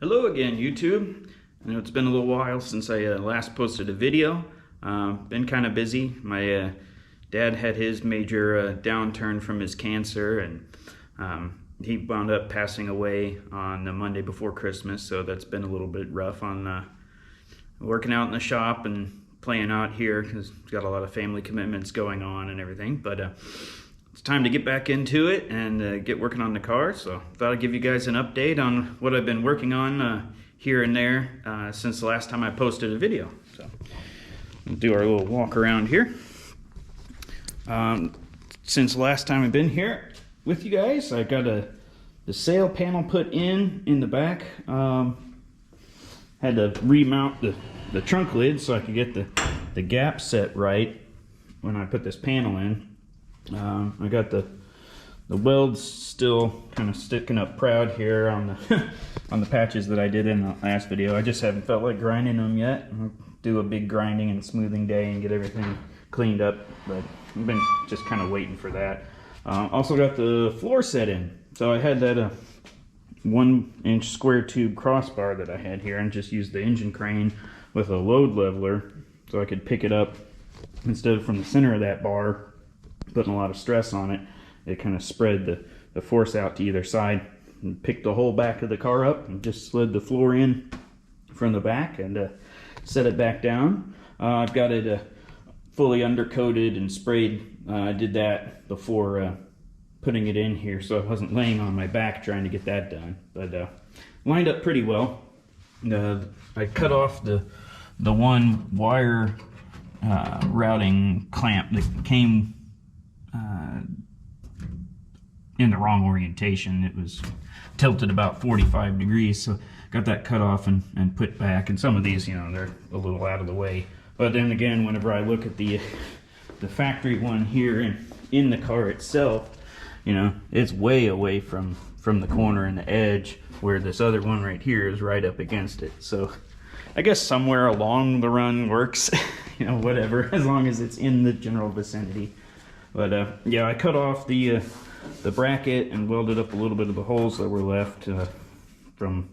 Hello again, YouTube. I know it's been a little while since I last posted a video. Been kind of busy. My dad had his major downturn from his cancer, and he wound up passing away on the Monday before Christmas, so that's been a little bit rough on working out in the shop and playing out here because he's got a lot of family commitments going on and everything. But it's time to get back into it and get working on the car, so I thought I'd give you guys an update on what I've been working on here and there since the last time I posted a video. So we'll do our little walk around here. Since the last time I've been here with you guys, I got the sail panel put in the back. Had to remount the trunk lid so I could get the gap set right when I put this panel in. I got the welds still kind of sticking up proud here on the on the patches that I did in the last video. I just haven't felt like grinding them yet. I'll do a big grinding and smoothing day and get everything cleaned up, but I've been just kind of waiting for that. Also got the floor set in. So I had that 1-inch square tube crossbar that I had here, and just used the engine crane with a load leveler so I could pick it up instead of from the center of that bar, putting a lot of stress on it. It kind of spread the force out to either side and picked the whole back of the car up and just slid the floor in from the back and set it back down. I've got it fully undercoated and sprayed. I did that before putting it in here, so I wasn't laying on my back trying to get that done, but lined up pretty well. I cut off the one wire routing clamp that came in the wrong orientation. It was tilted about 45 degrees, so got that cut off and put back. And some of these, you know, they're a little out of the way. But then again, whenever I look at the factory one here in the car itself, you know, it's way away from the corner and the edge, where this other one right here is right up against it. So I guess somewhere along the run works, you know, whatever, as long as it's in the general vicinity. But yeah, I cut off the bracket and welded up a little bit of the holes that were left from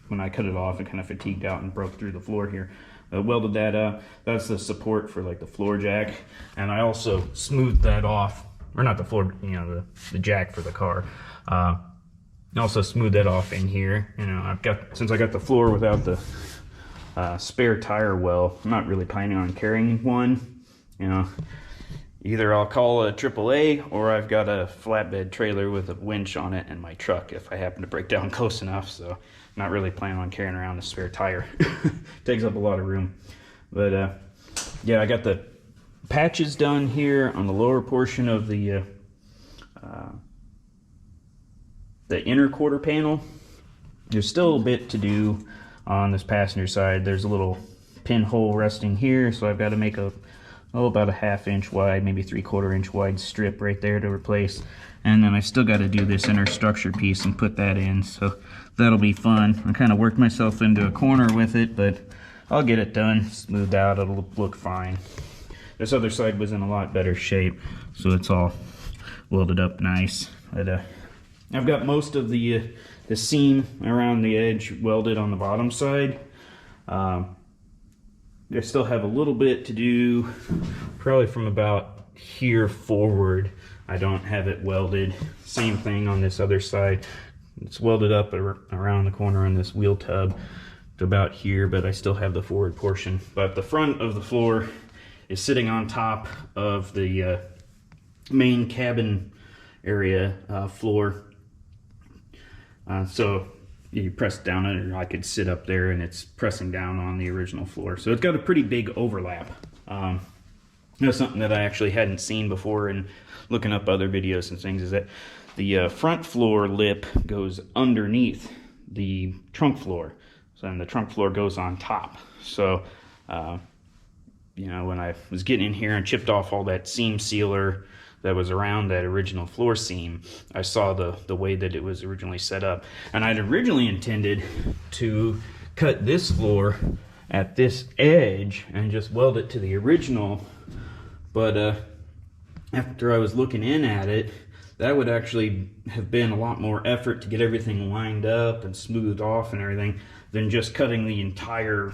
when I cut it off. It kind of fatigued out and broke through the floor here. Welded that up. That's the support for like the floor jack, and I also smoothed that off, or not the floor, you know, the jack for the car. Also smoothed that off in here. You know, since I got the floor without the spare tire well, I'm not really planning on carrying one. You know, either I'll call a AAA, or I've got a flatbed trailer with a winch on it in my truck if I happen to break down close enough. So not really planning on carrying around a spare tire. Takes up a lot of room. But yeah, I got the patches done here on the lower portion of the inner quarter panel. There's still a bit to do on this passenger side. There's a little pinhole resting here, so I've got to make about a 1/2 inch wide, maybe 3/4 inch wide strip right there to replace. And then I still got to do this inner structure piece and put that in, so that'll be fun. I kind of worked myself into a corner with it, but I'll get it done, smoothed out, it'll look fine. This other side was in a lot better shape, so it's all welded up nice. But I've got most of the seam around the edge welded on the bottom side. I still have a little bit to do, probably from about here forward. I don't have it welded. Same thing on this other side. It's welded up around the corner on this wheel tub to about here, but I still have the forward portion. But the front of the floor is sitting on top of the main cabin area floor. So you press down it, or I could sit up there and it's pressing down on the original floor. So it's got a pretty big overlap. That's something that I actually hadn't seen before, and looking up other videos and things, is that the front floor lip goes underneath the trunk floor. So then the trunk floor goes on top. So, you know, when I was getting in here and chipped off all that seam sealer that was around that original floor seam, I saw the way that it was originally set up. And I'd originally intended to cut this floor at this edge and just weld it to the original, but after I was looking in at it, that would actually have been a lot more effort to get everything lined up and smoothed off and everything than just cutting the entire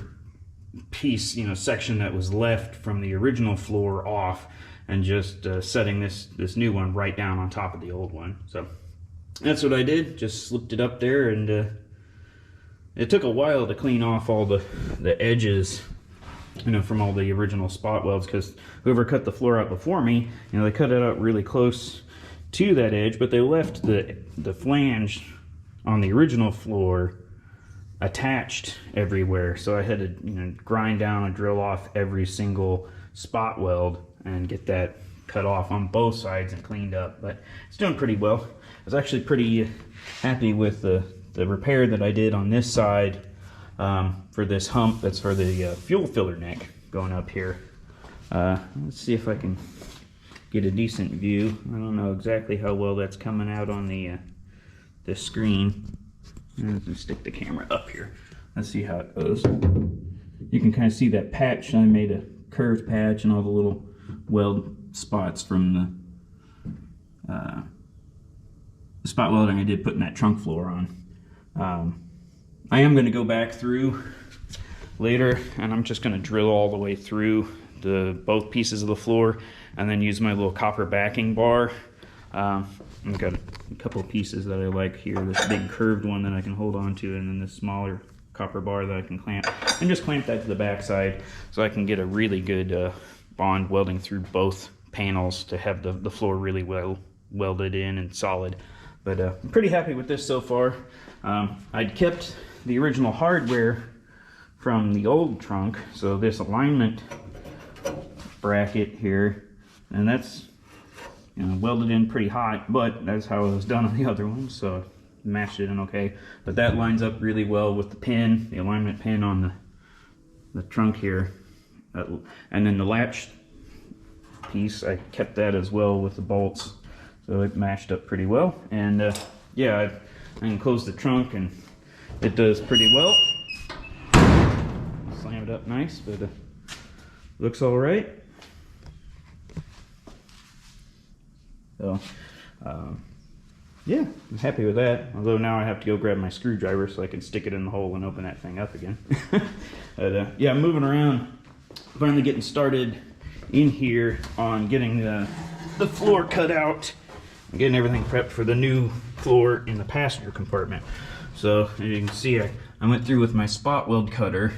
piece, section that was left from the original floor off and just setting this new one right down on top of the old one. So that's what I did. Just slipped it up there, and it took a while to clean off all the edges, from all the original spot welds, because whoever cut the floor out before me, they cut it out really close to that edge, but they left the flange on the original floor attached everywhere. So I had to grind down and drill off every single spot weld and get that cut off on both sides and cleaned up. But it's doing pretty well. I was actually pretty happy with the repair that I did on this side for this hump that's for the fuel filler neck going up here. Let's see if I can get a decent view. I don't know exactly how well that's coming out on the screen. Let's stick the camera up here. Let's see how it goes. You can kind of see that patch. I made a curved patch and all the little weld spots from the spot welding I did putting that trunk floor on. I am going to go back through later, and I'm just going to drill all the way through both pieces of the floor and then use my little copper backing bar. I've got a couple of pieces that I like here. This big curved one that I can hold on to, and then this smaller copper bar that I can clamp. And just clamp that to the back side so I can get a really good bond welding through both panels to have the floor really well welded in and solid. But I'm pretty happy with this so far. I'd kept the original hardware from the old trunk, so this alignment bracket here, and that's welded in pretty hot, but that's how it was done on the other one, so matched it in okay. But that lines up really well with the pin, the alignment pin on the trunk here. And then the latch piece, I kept that as well with the bolts, so it matched up pretty well. And yeah, I can close the trunk and it does pretty well. Slam it up nice, but looks all right. So, yeah, I'm happy with that. Although now I have to go grab my screwdriver so I can stick it in the hole and open that thing up again. But yeah, I'm moving around, finally getting started in here on getting the floor cut out and getting everything prepped for the new floor in the passenger compartment. So as you can see, I went through with my spot weld cutter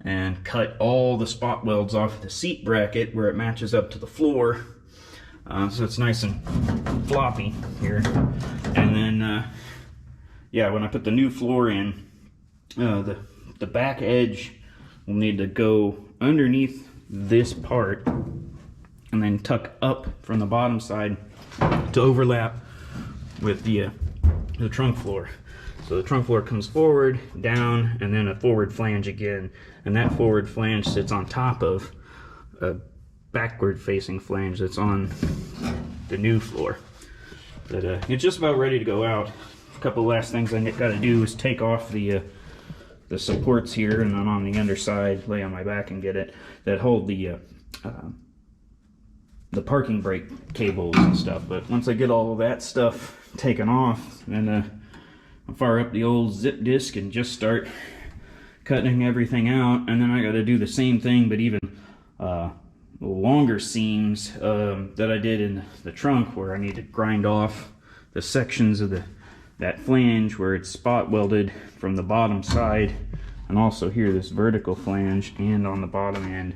and cut all the spot welds off the seat bracket where it matches up to the floor. So it's nice and floppy here. And then, yeah, when I put the new floor in, the back edge will need to go underneath this part and then tuck up from the bottom side to overlap with the trunk floor. So the trunk floor comes forward, down, and then a forward flange again. And that forward flange sits on top of a backward facing flange that's on the new floor. But it's just about ready to go out. A couple last things I got to do is take off the supports here, and then on the underside, lay on my back and get it, that hold the parking brake cables and stuff. But once I get all of that stuff taken off, then I'll fire up the old zip disc and just start cutting everything out. And then I got to do the same thing, but even longer seams that I did in the trunk, where I need to grind off the sections of that flange where it's spot welded from the bottom side, and also here this vertical flange, and on the bottom end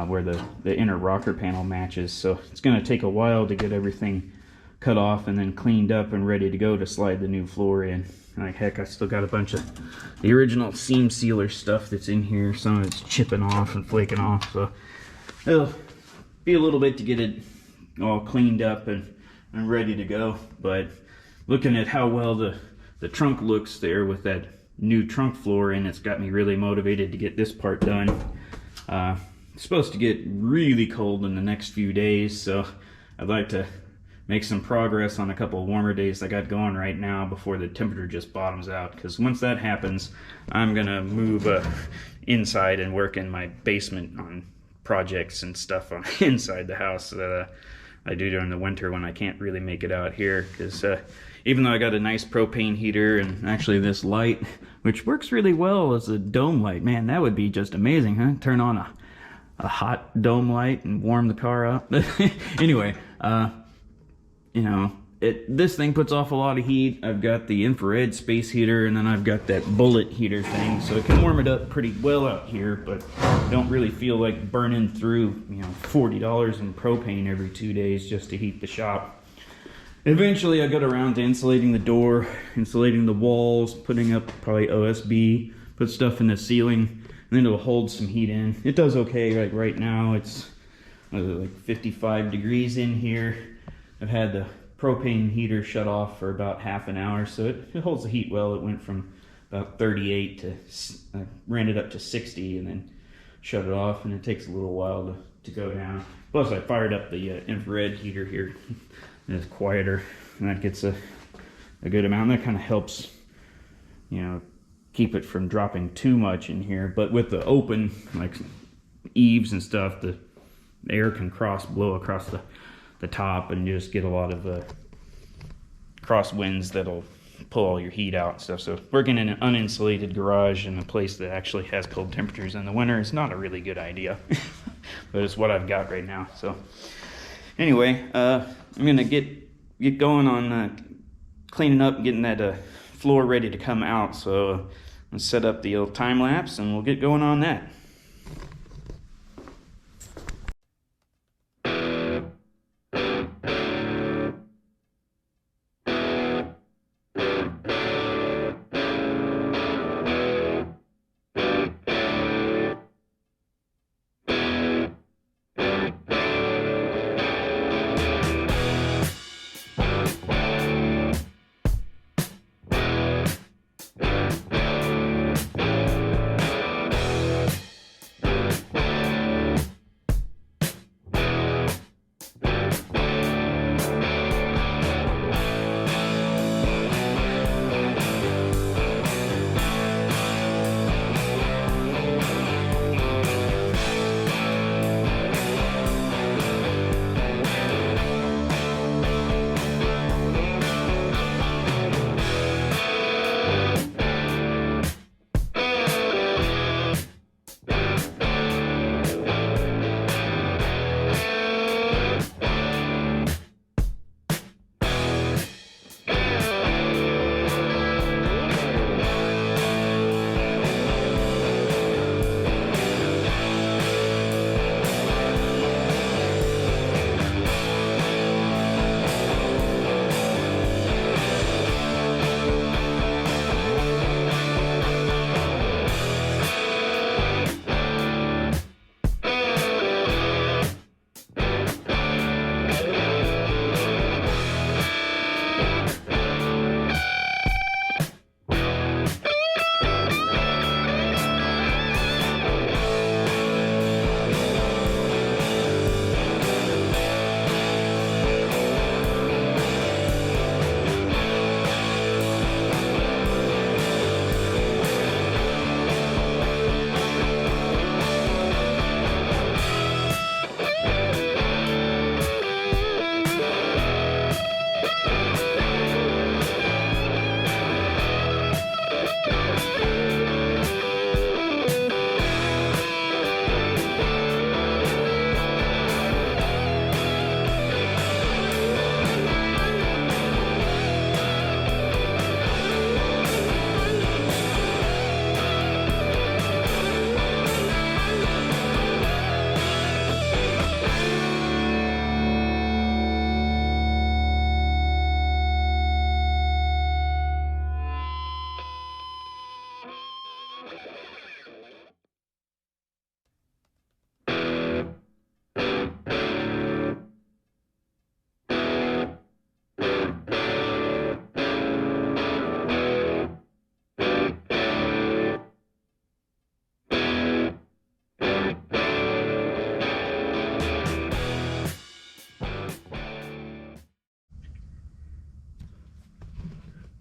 where the inner rocker panel matches. So it's going to take a while to get everything cut off and then cleaned up and ready to go to slide the new floor in. Like heck, I still got a bunch of the original seam sealer stuff that's in here. Some of it's chipping off and flaking off, so it'll be a little bit to get it all cleaned up and ready to go. But looking at how well the trunk looks there with that new trunk floor in, it's got me really motivated to get this part done. It's supposed to get really cold in the next few days, so I'd like to make some progress on a couple of warmer days I got going right now before the temperature just bottoms out. Because once that happens, I'm gonna move inside and work in my basement on projects and stuff on inside the house. So that I do during the winter when I can't really make it out here, because even though I got a nice propane heater and actually this light, which works really well as a dome light, man, that would be just amazing, huh? Turn on a hot dome light and warm the car up. Anyway, you know, this thing puts off a lot of heat. I've got the infrared space heater, and then I've got that bullet heater thing, so it can warm it up pretty well out here, but don't really feel like burning through, you know, $40 in propane every 2 days just to heat the shop. Eventually I got around to insulating the door, insulating the walls, putting up probably OSB, put stuff in the ceiling, and then it'll hold some heat in. It does okay. Like right now it's like 55 degrees in here. I've had the propane heater shut off for about half an hour, so it holds the heat well. It went from about 38 to, I ran it up to 60 and then shut it off, and it takes a little while to go down. Plus I fired up the infrared heater here. It's quieter, and that gets a good amount. That kind of helps, you know, keep it from dropping too much in here. But with the open, like eaves and stuff, the air can blow across the top, and you just get a lot of cross winds that'll pull all your heat out and stuff. So working in an uninsulated garage in a place that actually has cold temperatures in the winter is not a really good idea. But it's what I've got right now. So anyway, I'm gonna get going on cleaning up, getting that floor ready to come out. So let's set up the old time lapse, and we'll get going on that.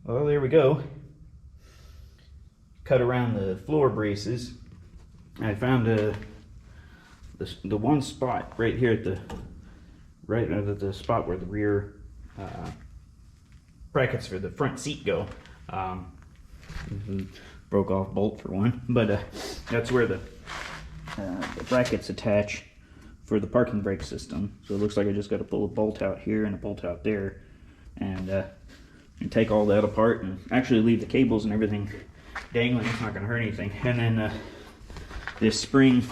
Well, there we go. Cut around the floor braces. I found the one spot right here at the right at the spot where the rear brackets for the front seat go. Broke off bolt for one, but that's where the brackets attach for the parking brake system. So it looks like I just got to pull a bolt out here and a bolt out there, and take all that apart and actually leave the cables and everything dangling. It's not going to hurt anything. And then this spring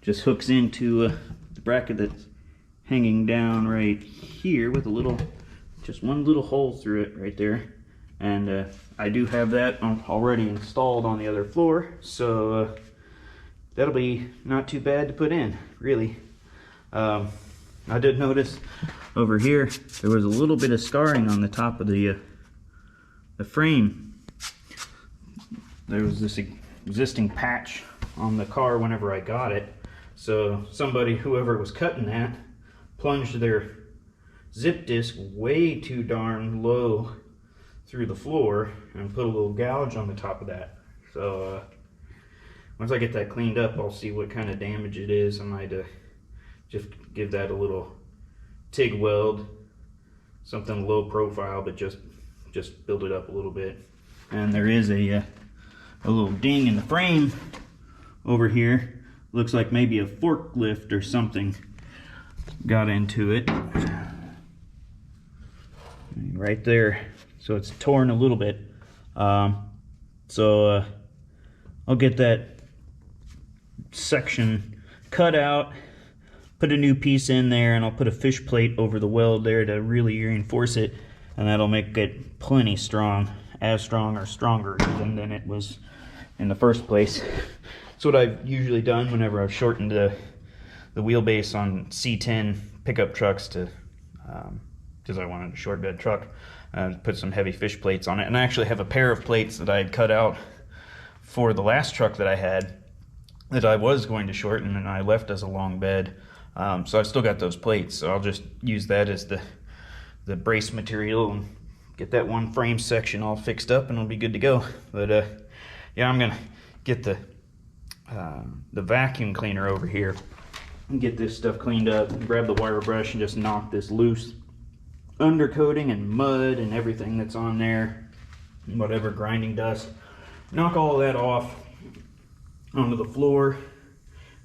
just hooks into the bracket that's hanging down right here with a little, just one little hole through it right there. And I do have that already installed on the other floor, so that'll be not too bad to put in, really. I did notice over here there was a little bit of scarring on the top of the frame. There was this existing patch on the car whenever I got it, so somebody, whoever was cutting that, plunged their zip disc way too darn low through the floor and put a little gouge on the top of that. So once I get that cleaned up, I'll see what kind of damage it is. I might just give that a little TIG weld, something low profile, but just build it up a little bit. And there is a little ding in the frame over here. Looks like maybe a forklift or something got into it right there. So it's torn a little bit. So I'll get that section cut out, put a new piece in there, and I'll put a fish plate over the weld there to really reinforce it, and that'll make it plenty strong, as strong or stronger even than it was in the first place. That's what I've usually done whenever I've shortened the wheelbase on C10 pickup trucks to, because I wanted a short bed truck. Put some heavy fish plates on it, and I actually have a pair of plates that I had cut out for the last truck that I had that I was going to shorten, and I left as a long bed. So I've still got those plates, so I'll just use that as the brace material and get that one frame section all fixed up, and it'll be good to go. But yeah, I'm gonna get the vacuum cleaner over here and get this stuff cleaned up, and grab the wire brush and just knock this loose undercoating and mud and everything that's on there, and whatever grinding dust. Knock all that off onto the floor,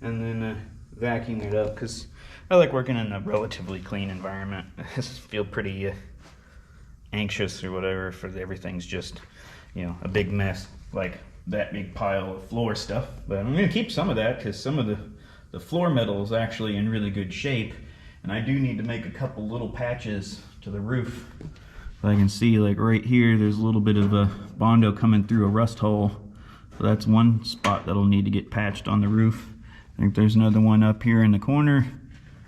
and then vacuum it up, because I like working in a relatively clean environment. I just feel pretty anxious or whatever if everything's just, you know, a big mess, like that big pile of floor stuff. But I'm going to keep some of that, because some of the floor metal is actually in really good shape, and I do need to make a couple little patches to the roof. If I can see, like right here, there's a little bit of a Bondo coming through a rust hole. So that's one spot that'll need to get patched on the roof. I think there's another one up here in the corner,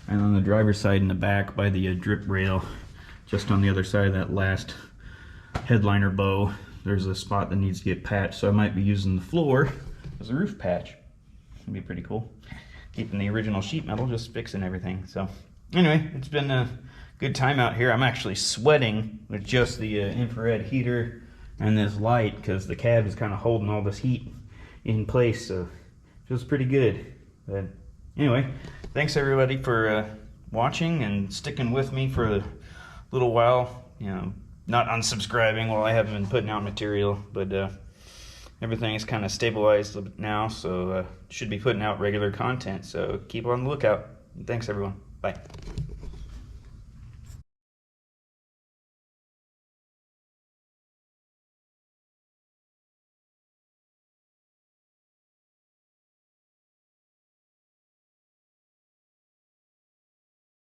and on the driver's side in the back by the drip rail, just on the other side of that last headliner bow, there's a spot that needs to get patched. So I might be using the floor as a roof patch. It'd be pretty cool. Keeping the original sheet metal, just fixing everything. So anyway, it's been a good time out here. I'm actually sweating with just the infrared heater and this light, because the cab is kind of holding all this heat in place, so it feels pretty good. But anyway, thanks everybody for watching and sticking with me for a little while. You know, not unsubscribing while I haven't been putting out material, but everything is kind of stabilized now, so should be putting out regular content. So keep on the lookout. Thanks everyone. Bye.